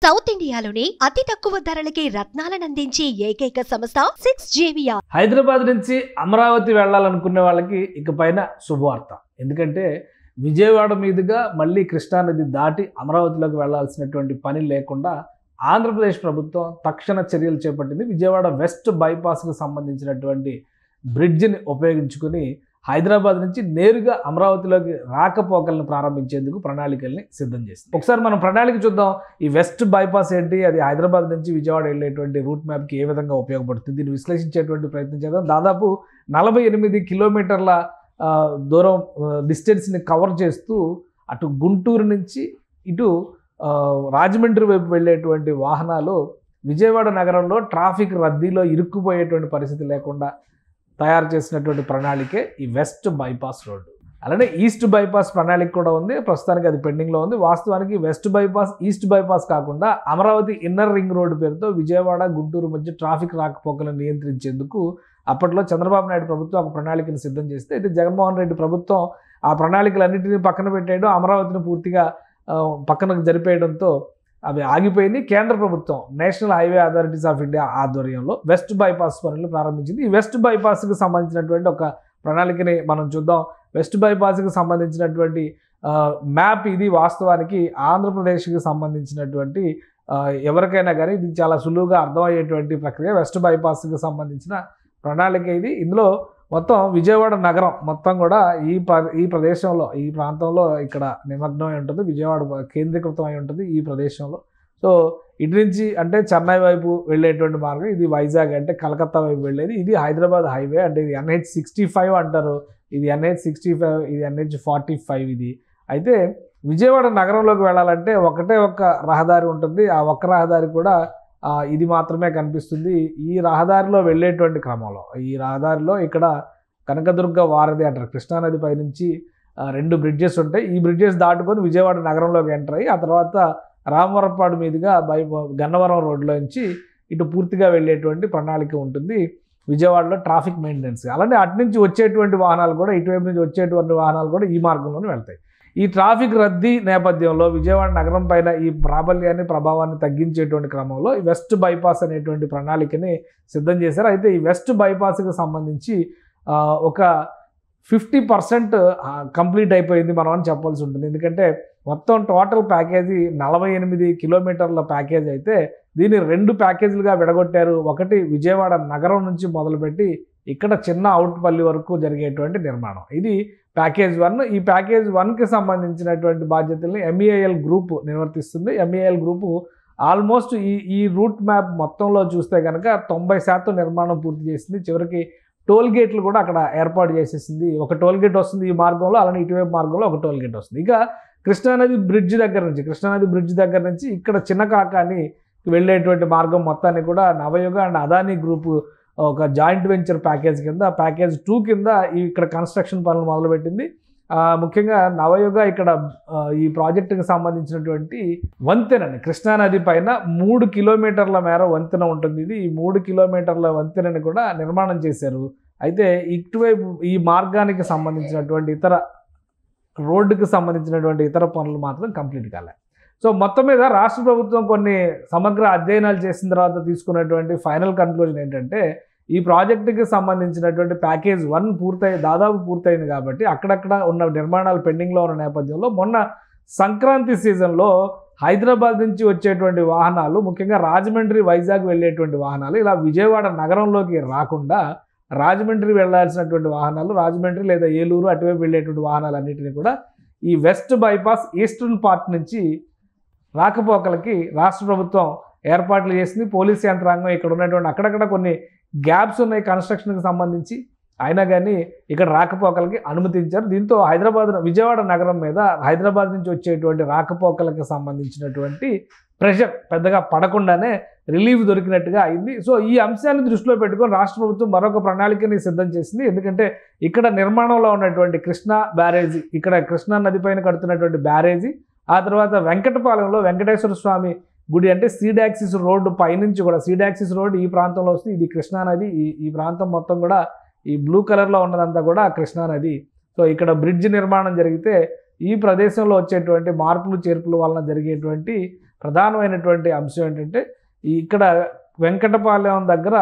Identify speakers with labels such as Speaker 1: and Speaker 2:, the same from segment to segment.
Speaker 1: South ఇండియాలోనే అతి తక్కువ ధరలకి రత్నాలనందించే ఏకైక సంస్థ 6JVR.
Speaker 2: హైదరాబాద్ నుంచి అమరావతి వెళ్ళాలనుకునే వాళ్ళకి ఇకపైన శుభవార్త. ఎందుకంటే విజయవాడ మీదుగా మళ్ళీ కృష్ణానది దాటి అమరావతిలోకి వెళ్లాల్సినటువంటి పని లేకుండా ఆంధ్రప్రదేశ్ ప్రభుత్వం తక్షణ చర్యలు చేపట్టింది. విజయవాడ వెస్ట్ బైపాస్కు సంబంధించినటువంటి బ్రిడ్జిని ఉపయోగించుకుని హైదరాబాద్ నుంచి నేరుగా అమరావతిలోకి రాకపోకలను ప్రారంభించేందుకు ప్రణాళికల్ని సిద్ధం చేసింది. ఒకసారి మనం ప్రణాళిక చూద్దాం. ఈ వెస్ట్ బైపాస్ ఏంటి, అది హైదరాబాద్ నుంచి విజయవాడ వెళ్ళేటువంటి రూట్ మ్యాప్కి ఏ విధంగా ఉపయోగపడుతుంది, దీన్ని విశ్లేషించేటువంటి ప్రయత్నం చేద్దాం. దాదాపు 48 కిలోమీటర్ల దూరం డిస్టెన్స్ని కవర్ చేస్తూ అటు గుంటూరు నుంచి ఇటు రాజమండ్రి వైపు వెళ్ళేటువంటి వాహనాలు విజయవాడ నగరంలో ట్రాఫిక్ రద్దీలో ఇరుక్కుపోయేటువంటి పరిస్థితి లేకుండా తయారు చేసినటువంటి ప్రణాళికే ఈ వెస్ట్ బైపాస్ రోడ్డు. అలానే ఈస్ట్ బైపాస్ ప్రణాళిక కూడా ఉంది. ప్రస్తుతానికి అది పెండింగ్లో ఉంది. వాస్తవానికి వెస్ట్ బైపాస్ ఈస్ట్ బైపాస్ కాకుండా అమరావతి ఇన్నర్ రింగ్ రోడ్డు పేరుతో విజయవాడ గుంటూరు మధ్య ట్రాఫిక్ రాకపోకలను నియంత్రించేందుకు అప్పట్లో చంద్రబాబు నాయుడు ప్రభుత్వం ఒక ప్రణాళికను సిద్ధం చేస్తే, అయితే జగన్మోహన్ రెడ్డి ప్రభుత్వం ఆ ప్రణాళికలన్నింటినీ పక్కన పెట్టేయడం, అమరావతిని పూర్తిగా పక్కనకు జరిపేయడంతో అవి ఆగిపోయింది. కేంద్ర ప్రభుత్వం national highway authorities of India ఆధ్వర్యంలో వెస్ట్ బైపాస్ పనులు ప్రారంభించింది. ఈ వెస్ట్ బైపాస్కి సంబంధించినటువంటి ఒక ప్రణాళికని మనం చూద్దాం. వెస్ట్ బైపాస్కి సంబంధించినటువంటి మ్యాప్ ఇది. వాస్తవానికి ఆంధ్రప్రదేశ్కి సంబంధించినటువంటి ఎవరికైనా కానీ ఇది చాలా సులువుగా అర్థమయ్యేటువంటి ప్రక్రియ. వెస్ట్ బైపాస్కి సంబంధించిన ప్రణాళిక ఇది. ఇందులో మొత్తం విజయవాడ నగరం మొత్తం కూడా ఈ ప్రదేశంలో, ఈ ప్రాంతంలో ఇక్కడ నిమగ్నమై ఉంటుంది. విజయవాడ కేంద్రీకృతమై ఉంటుంది ఈ ప్రదేశంలో. సో ఇటు నుంచి అంటే చెన్నై వైపు వెళ్ళేటువంటి మార్గం ఇది. వైజాగ్ అంటే కలకత్తా వైపు వెళ్ళేది. ఇది హైదరాబాద్ హైవే, అంటే ఇది NH65 అంటారు. ఇది NH65, ఇది NH45 ఇది. అయితే విజయవాడ నగరంలోకి వెళ్ళాలంటే ఒకటే ఒక్క రహదారి ఉంటుంది. ఆ ఒక్క రహదారి కూడా ఇది మాత్రమే కనిపిస్తుంది. ఈ రహదారిలో వెళ్ళేటువంటి క్రమంలో, ఈ రహదారిలో ఇక్కడ కనకదుర్గ వారధి అంటారు, కృష్ణానది పైనుంచి 2 బ్రిడ్జెస్ ఉంటాయి. ఈ బ్రిడ్జెస్ దాటుకొని విజయవాడ నగరంలోకి ఎంటర్ అయ్యి ఆ తర్వాత రామవరపాడు మీదుగా గన్నవరం రోడ్లో నుంచి ఇటు పూర్తిగా వెళ్ళేటువంటి ప్రణాళిక ఉంటుంది విజయవాడలో ట్రాఫిక్ మెయింటెనెన్స్. అలానే అటు నుంచి వచ్చేటువంటి వాహనాలు కూడా, ఇటువైపు నుంచి వచ్చేటువంటి వాహనాలు కూడా ఈ మార్గంలోనే వెళ్తాయి. ఈ ట్రాఫిక్ రద్దీ నేపథ్యంలో విజయవాడ నగరం పైన ఈ ప్రాబల్యాన్ని, ప్రభావాన్ని తగ్గించేటువంటి క్రమంలో ఈ వెస్ట్ బైపాస్ అనేటువంటి ప్రణాళికని సిద్ధం చేశారు. అయితే ఈ వెస్ట్ బైపాస్కి సంబంధించి ఒక 50% కంప్లీట్ అయిపోయింది మనం అని చెప్పాల్సి ఉంటుంది. ఎందుకంటే మొత్తం టోటల్ ప్యాకేజీ 48 కిలోమీటర్ల ప్యాకేజ్ అయితే దీన్ని 2 ప్యాకేజీలుగా విడగొట్టారు. ఒకటి విజయవాడ నగరం నుంచి మొదలుపెట్టి ఇక్కడ చిన్న అవుట్పల్లి వరకు జరిగేటువంటి నిర్మాణం, ఇది ప్యాకేజ్ 1. ఈ ప్యాకేజ్ 1కి సంబంధించినటువంటి బాధ్యతల్ని MEIL గ్రూప్ నిర్వర్తిస్తుంది. MEIL గ్రూపు ఆల్మోస్ట్ ఈ రూట్ మ్యాప్ మొత్తంలో చూస్తే కనుక 90% నిర్మాణం పూర్తి చేసింది. చివరికి టోల్ గేట్లు కూడా అక్కడ ఏర్పాటు చేసేసింది. ఒక టోల్ గేట్ వస్తుంది ఈ మార్గంలో, అలానే ఇటువైపు మార్గంలో ఒక టోల్ గేట్ వస్తుంది. ఇక కృష్ణానది బ్రిడ్జ్ దగ్గర నుంచి ఇక్కడ చిన్న కాకాని వెళ్ళేటువంటి మార్గం మొత్తాన్ని కూడా నవయుగ అండ్ అదానీ గ్రూపు ఒక జాయింట్ వెంచర్ ప్యాకేజ్ కింద, ప్యాకేజ్ 2 కింద ఇక్కడ కన్స్ట్రక్షన్ పనులు మొదలుపెట్టింది. ముఖ్యంగా నవయుగ ఇక్కడ ఈ ప్రాజెక్టుకి సంబంధించినటువంటి వంతెనని, కృష్ణానది పైన 3 కిలోమీటర్ల మేర వంతెన ఉంటుంది. ఇది ఈ 3 కిలోమీటర్ల వంతెనని కూడా నిర్మాణం చేశారు. అయితే ఇటువైపు ఈ మార్గానికి సంబంధించినటువంటి రోడ్డుకి సంబంధించినటువంటి ఇతర పనులు మాత్రం కంప్లీట్ కాలే. సో మొత్తం మీద రాష్ట్ర ప్రభుత్వం కొన్ని సమగ్ర అధ్యయనాలు చేసిన తర్వాత తీసుకున్నటువంటి ఫైనల్ కన్క్లూజన్ ఏంటంటే, ఈ ప్రాజెక్టుకి సంబంధించినటువంటి ప్యాకేజ్ 1 దాదాపు పూర్తయింది కాబట్టి అక్కడక్కడ ఉన్న నిర్మాణాలు పెండింగ్లో ఉన్న నేపథ్యంలో మొన్న సంక్రాంతి సీజన్లో హైదరాబాద్ నుంచి వచ్చేటువంటి వాహనాలు, ముఖ్యంగా రాజమండ్రి వైజాగ్ వెళ్ళేటువంటి వాహనాలు ఇలా విజయవాడ నగరంలోకి రాకుండా రాజమండ్రి వెళ్లాల్సినటువంటి వాహనాలు, రాజమండ్రి లేదా ఏలూరు అటువైపు వెళ్ళేటువంటి వాహనాలన్నింటినీ కూడా ఈ వెస్ట్ బైపాస్ ఈస్టర్న్ పార్ట్ నుంచి రాకపోకలకి రాష్ట్ర ప్రభుత్వం ఏర్పాట్లు చేసింది. పోలీస్ యంత్రాంగం ఇక్కడ ఉన్నటువంటి అక్కడక్కడ కొన్ని గ్యాప్స్ ఉన్నాయి కన్స్ట్రక్షన్కి సంబంధించి, అయినా కానీ ఇక్కడ రాకపోకలకి అనుమతించారు. దీంతో విజయవాడ నగరం మీద హైదరాబాద్ నుంచి వచ్చేటువంటి రాకపోకలకు సంబంధించినటువంటి ప్రెషర్ పెద్దగా పడకుండానే రిలీఫ్ దొరికినట్టుగా అయింది. సో ఈ అంశాన్ని దృష్టిలో పెట్టుకొని రాష్ట్ర ప్రభుత్వం మరొక ప్రణాళికని సిద్ధం చేసింది. ఎందుకంటే ఇక్కడ నిర్మాణంలో ఉన్నటువంటి కృష్ణా బ్యారేజీ, ఇక్కడ కృష్ణా నది పైన కడుతున్నటువంటి బ్యారేజీ, ఆ తర్వాత వెంకటపాలెంలో వెంకటేశ్వర స్వామి గుడి, అంటే సీడాక్సిస్ రోడ్డు పైనుంచి కూడా, సీడాక్సిస్ రోడ్డు ఈ ప్రాంతంలో వస్తుంది. ఇది కృష్ణానది. ఈ ప్రాంతం మొత్తం కూడా ఈ బ్లూ కలర్లో ఉన్నదంతా కూడా కృష్ణానది. సో ఇక్కడ బ్రిడ్జ్ నిర్మాణం జరిగితే ఈ ప్రదేశంలో వచ్చేటువంటి మార్పులు చేర్పుల వలన జరిగేటువంటి ప్రధానమైనటువంటి అంశం ఏంటంటే ఇక్కడ వెంకటపాలెం దగ్గర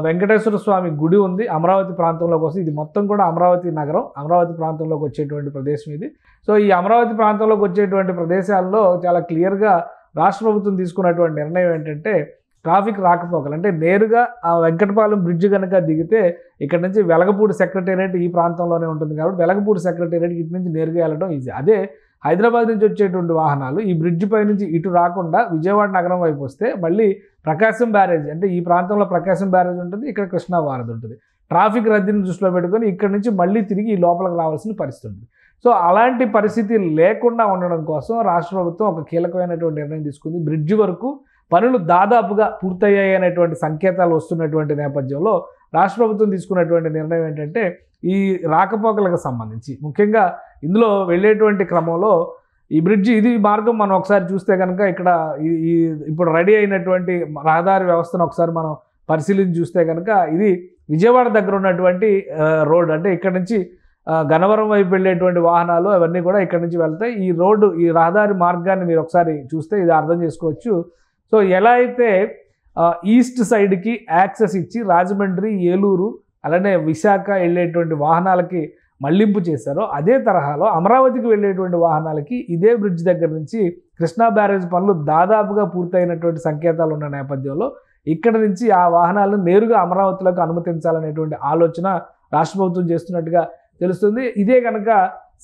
Speaker 2: వెంకటేశ్వర స్వామి గుడి ఉంది అమరావతి ప్రాంతంలోకి వస్తుంది. ఇది మొత్తం కూడా అమరావతి నగరం, అమరావతి ప్రాంతంలోకి వచ్చేటువంటి ప్రదేశం ఇది. సో ఈ అమరావతి ప్రాంతంలోకి వచ్చేటువంటి ప్రదేశాల్లో చాలా క్లియర్గా రాష్ట్ర ప్రభుత్వం తీసుకున్నటువంటి నిర్ణయం ఏంటంటే ట్రాఫిక్ రాకపోకలు అంటే నేరుగా ఆ వెంకటపాలెం బ్రిడ్జ్ కనుక దిగితే ఇక్కడ నుంచి వెలగపూడి సెక్రటేరియట్ ఈ ప్రాంతంలోనే ఉంటుంది కాబట్టి వెలగపూడి సెక్రటేరియట్ ఇటు నుంచి నేరుగా వెళ్ళడం ఈజీ. అదే హైదరాబాద్ నుంచి వచ్చేటువంటి వాహనాలు ఈ బ్రిడ్జ్ పై నుంచి ఇటు రాకుండా విజయవాడ నగరం వైపు వస్తే మళ్ళీ ప్రకాశం బ్యారేజ్ అంటే ఈ ప్రాంతంలో ప్రకాశం బ్యారేజ్ ఉంటుంది, ఇక్కడ కృష్ణా వారధి ఉంటుంది. ట్రాఫిక్ రద్దీని దృష్టిలో పెట్టుకొని ఇక్కడ నుంచి మళ్ళీ తిరిగి ఈ లోపలికి రావాల్సిన పరిస్థితి ఉంటుంది. సో అలాంటి పరిస్థితి లేకుండా ఉండడం కోసం రాష్ట్ర ప్రభుత్వం ఒక కీలకమైనటువంటి నిర్ణయం తీసుకుంది. బ్రిడ్జ్ వరకు పనులు దాదాపుగా పూర్తయ్యాయి అనేటువంటి సంకేతాలు వస్తున్నటువంటి నేపథ్యంలో రాష్ట్ర ప్రభుత్వం తీసుకున్నటువంటి నిర్ణయం ఏంటంటే ఈ రాకపోకలకు సంబంధించి ముఖ్యంగా ఇందులో వెళ్ళేటువంటి క్రమంలో ఈ బ్రిడ్జి ఇది మార్గం మనం ఒకసారి చూస్తే కనుక ఇక్కడ ఈ ఇప్పుడు రెడీ అయినటువంటి రహదారి వ్యవస్థను ఒకసారి మనం పరిశీలించి చూస్తే కనుక ఇది విజయవాడ దగ్గర ఉన్నటువంటి రోడ్ అంటే ఇక్కడ నుంచి గన్నవరం వైపు వెళ్ళేటువంటి వాహనాలు అవన్నీ కూడా ఇక్కడ నుంచి వెళ్తాయి. ఈ రోడ్డు ఈ రహదారి మార్గాన్ని మీరు ఒకసారి చూస్తే ఇది అర్థం చేసుకోవచ్చు. సో ఎలా అయితే ఈస్ట్ సైడ్కి యాక్సెస్ ఇచ్చి రాజమండ్రి, ఏలూరు అలానే విశాఖ వెళ్ళేటువంటి వాహనాలకి మళ్లింపు చేశారో అదే తరహాలో అమరావతికి వెళ్ళేటువంటి వాహనాలకి ఇదే బ్రిడ్జ్ దగ్గర నుంచి కృష్ణా బ్యారేజ్ పనులు దాదాపుగా పూర్తయినటువంటి సంకేతాలు ఉన్న నేపథ్యంలో ఇక్కడ నుంచి ఆ వాహనాలను నేరుగా అమరావతిలోకి అనుమతించాలనేటువంటి ఆలోచన రాష్ట్ర ప్రభుత్వం చేస్తున్నట్టుగా తెలుస్తుంది. ఇదే కనుక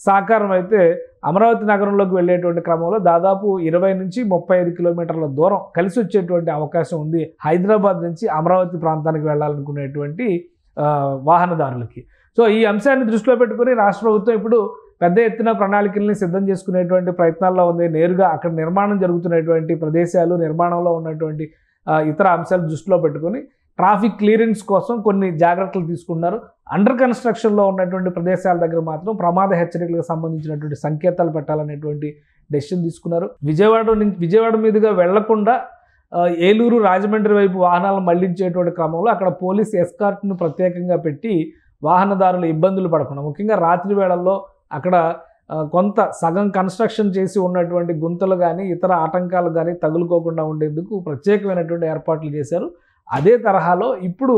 Speaker 2: సాకారం అయితే అమరావతి నగరంలోకి వెళ్ళేటువంటి క్రమంలో దాదాపు 20 నుంచి 35 కిలోమీటర్ల దూరం కలిసి వచ్చేటువంటి అవకాశం ఉంది హైదరాబాద్ నుంచి అమరావతి ప్రాంతానికి వెళ్ళాలనుకునేటువంటి వాహనదారులకి. సో ఈ అంశాన్ని దృష్టిలో పెట్టుకుని రాష్ట్ర ప్రభుత్వం ఇప్పుడు పెద్ద ఎత్తున ప్రణాళికల్ని సిద్ధం చేసుకునేటువంటి ప్రయత్నాల్లో ఉంది. నేరుగా అక్కడ నిర్మాణం జరుగుతున్నటువంటి ప్రదేశాలు, నిర్మాణంలో ఉన్నటువంటి ఇతర అంశాలు దృష్టిలో పెట్టుకుని ట్రాఫిక్ క్లియరెన్స్ కోసం కొన్ని జాగ్రత్తలు తీసుకున్నారు. అండర్ కన్స్ట్రక్షన్లో ఉన్నటువంటి ప్రదేశాల దగ్గర మాత్రం ప్రమాద హెచ్చరికలకు సంబంధించినటువంటి సంకేతాలు పెట్టాలనేటువంటి డెసిషన్ తీసుకున్నారు. విజయవాడ మీదుగా వెళ్లకుండా ఏలూరు, రాజమండ్రి వైపు వాహనాలను మళ్లించేటువంటి క్రమంలో అక్కడ పోలీస్ ఎస్కార్ట్ను ప్రత్యేకంగా పెట్టి వాహనదారులు ఇబ్బందులు పడకుండా ముఖ్యంగా రాత్రి వేళల్లో అక్కడ కొంత సగం కన్స్ట్రక్షన్ చేసి ఉన్నటువంటి గుంతలు కానీ ఇతర ఆటంకాలు కానీ తగులుకోకుండా ఉండేందుకు ప్రత్యేకమైనటువంటి ఏర్పాట్లు చేశారు. అదే తరహాలో ఇప్పుడు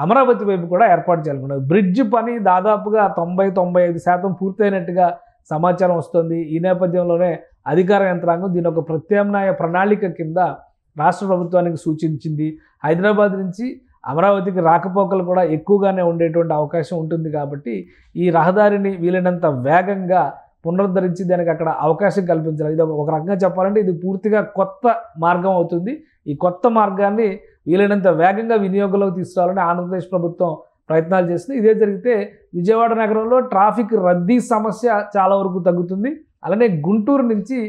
Speaker 2: అమరావతి వైపు కూడా ఏర్పాటు చేయాలనుకున్నారు. బ్రిడ్జ్ పని దాదాపుగా 90-95% పూర్తయినట్టుగా సమాచారం వస్తుంది. ఈ నేపథ్యంలోనే అధికార యంత్రాంగం దీని ఒక ప్రత్యామ్నాయ ప్రణాళిక కింద రాష్ట్ర ప్రభుత్వానికి సూచించింది. హైదరాబాద్ నుంచి అమరావతికి రాకపోకలు కూడా ఎక్కువగానే ఉండేటువంటి అవకాశం ఉంటుంది కాబట్టి ఈ రహదారిని వీలైనంత వేగంగా పునరుద్ధరించి దానికి అక్కడ అవకాశం కల్పించాలి. ఇది ఒక రకంగా చెప్పాలంటే ఇది పూర్తిగా కొత్త మార్గం అవుతుంది. ఈ కొత్త మార్గాన్ని వీలైనంత వేగంగా వినియోగంలోకి తీసుకురావాలని ఆంధ్రప్రదేశ్ ప్రభుత్వం ప్రయత్నాలు చేస్తుంది. ఇదే జరిగితే విజయవాడ నగరంలో ట్రాఫిక్ రద్దీ సమస్య చాలా వరకు తగ్గుతుంది. అలానే గుంటూరు నుంచి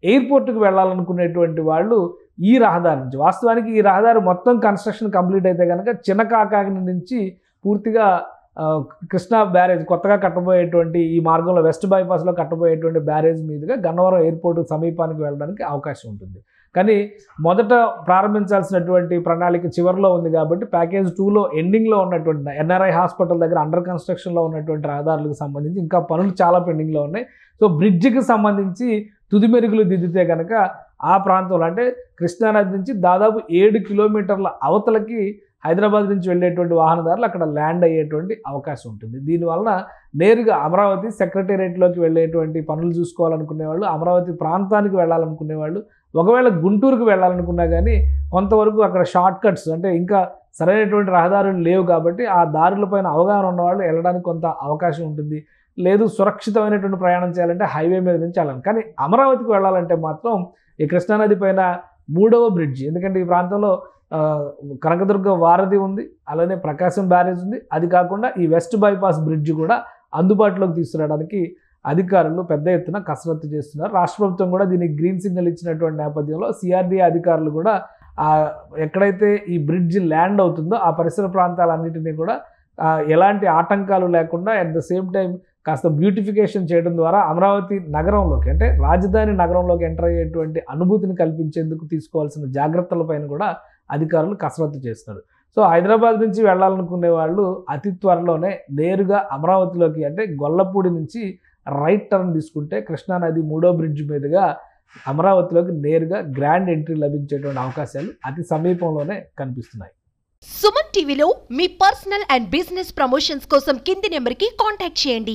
Speaker 2: ఎయిర్పోర్ట్కి వెళ్ళాలనుకునేటువంటి వాళ్ళు ఈ రహదారి నుంచి వాస్తవానికి ఈ రహదారి మొత్తం కన్స్ట్రక్షన్ కంప్లీట్ అయితే కనుక చిన్నకాకాని నుంచి పూర్తిగా కృష్ణా బ్యారేజ్ కొత్తగా కట్టబోయేటువంటి ఈ మార్గంలో వెస్ట్ బైపాస్లో కట్టబోయేటువంటి బ్యారేజ్ మీదుగా గన్నవరం ఎయిర్పోర్ట్ సమీపానికి వెళ్ళడానికి అవకాశం ఉంటుంది. కానీ మొదట ప్రారంభించాల్సినటువంటి ప్రణాళిక చివరిలో ఉంది కాబట్టి ప్యాకేజ్ 2లో ఎండింగ్లో ఉన్నటువంటి ఎన్ఆర్ఐ హాస్పిటల్ దగ్గర అండర్ కన్స్ట్రక్షన్లో ఉన్నటువంటి రహదారులకు సంబంధించి ఇంకా పనులు చాలా పెండింగ్లో ఉన్నాయి. సో బ్రిడ్జికి సంబంధించి తుది మెరుగులు దిద్దితే కనుక ఆ ప్రాంతంలో అంటే కృష్ణానది నుంచి దాదాపు 7 కిలోమీటర్ల అవతలకి హైదరాబాద్ నుంచి వెళ్ళేటువంటి వాహనదారులు అక్కడ ల్యాండ్ అయ్యేటువంటి అవకాశం ఉంటుంది. దీనివలన నేరుగా అమరావతి సెక్రటేరియట్లోకి వెళ్ళేటువంటి పనులు చూసుకోవాలనుకునే వాళ్ళు, అమరావతి ప్రాంతానికి వెళ్ళాలనుకునే వాళ్ళు, ఒకవేళ గుంటూరుకు వెళ్ళాలనుకున్నా కానీ కొంతవరకు అక్కడ షార్ట్ కట్స్ అంటే ఇంకా సరైనటువంటి రహదారులు లేవు కాబట్టి ఆ దారులపైన అవగాహన ఉన్నవాళ్ళు వెళ్ళడానికి కొంత అవకాశం ఉంటుంది. లేదు సురక్షితమైనటువంటి ప్రయాణం చేయాలంటే హైవే మీద నుంచి వెళ్ళాలి. కానీ అమరావతికి వెళ్ళాలంటే మాత్రం ఈ కృష్ణానది పైన 3వ బ్రిడ్జి, ఎందుకంటే ఈ ప్రాంతంలో కనకదుర్గ వారధి ఉంది, అలానే ప్రకాశం బ్యారేజ్ ఉంది. అది కాకుండా ఈ వెస్ట్ బైపాస్ బ్రిడ్జ్ కూడా అందుబాటులోకి తీసుకురావడానికి అధికారులు పెద్ద ఎత్తున కసరత్తు చేస్తున్నారు. రాష్ట్ర ప్రభుత్వం కూడా దీనికి గ్రీన్ సిగ్నల్ ఇచ్చినటువంటి నేపథ్యంలో సిఆర్డీఏ అధికారులు కూడా ఎక్కడైతే ఈ బ్రిడ్జ్ ల్యాండ్ అవుతుందో ఆ పరిసర ప్రాంతాలన్నింటినీ కూడా ఎలాంటి ఆటంకాలు లేకుండా అట్ ద సేమ్ టైం కాస్త బ్యూటిఫికేషన్ చేయడం ద్వారా అమరావతి నగరంలోకి అంటే రాజధాని నగరంలోకి ఎంటర్ అయ్యేటువంటి అనుభూతిని కల్పించేందుకు తీసుకోవాల్సిన జాగ్రత్తలపైన కూడా అధికారులు కసరత్తు చేస్తున్నారు. సో హైదరాబాద్ నుంచి వెళ్ళాలనుకునే వాళ్ళు అతి త్వరలోనే నేరుగా అమరావతిలోకి అంటే గొల్లపూడి నుంచి రైట్ టర్న్ తీసుకుంటే కృష్ణానది 3వ బ్రిడ్జ్ మీదుగా అమరావతిలోకి నేరుగా గ్రాండ్ ఎంట్రీ లభించేటువంటి అవకాశాలు అతి సమీపంలోనే కనిపిస్తున్నాయి.
Speaker 1: సుమన్ టీవీలో మీ పర్సనల్ అండ్ బిజినెస్ ప్రమోషన్స్ కోసం కింది నెంబర్కి కాంటాక్ట్ చేయండి.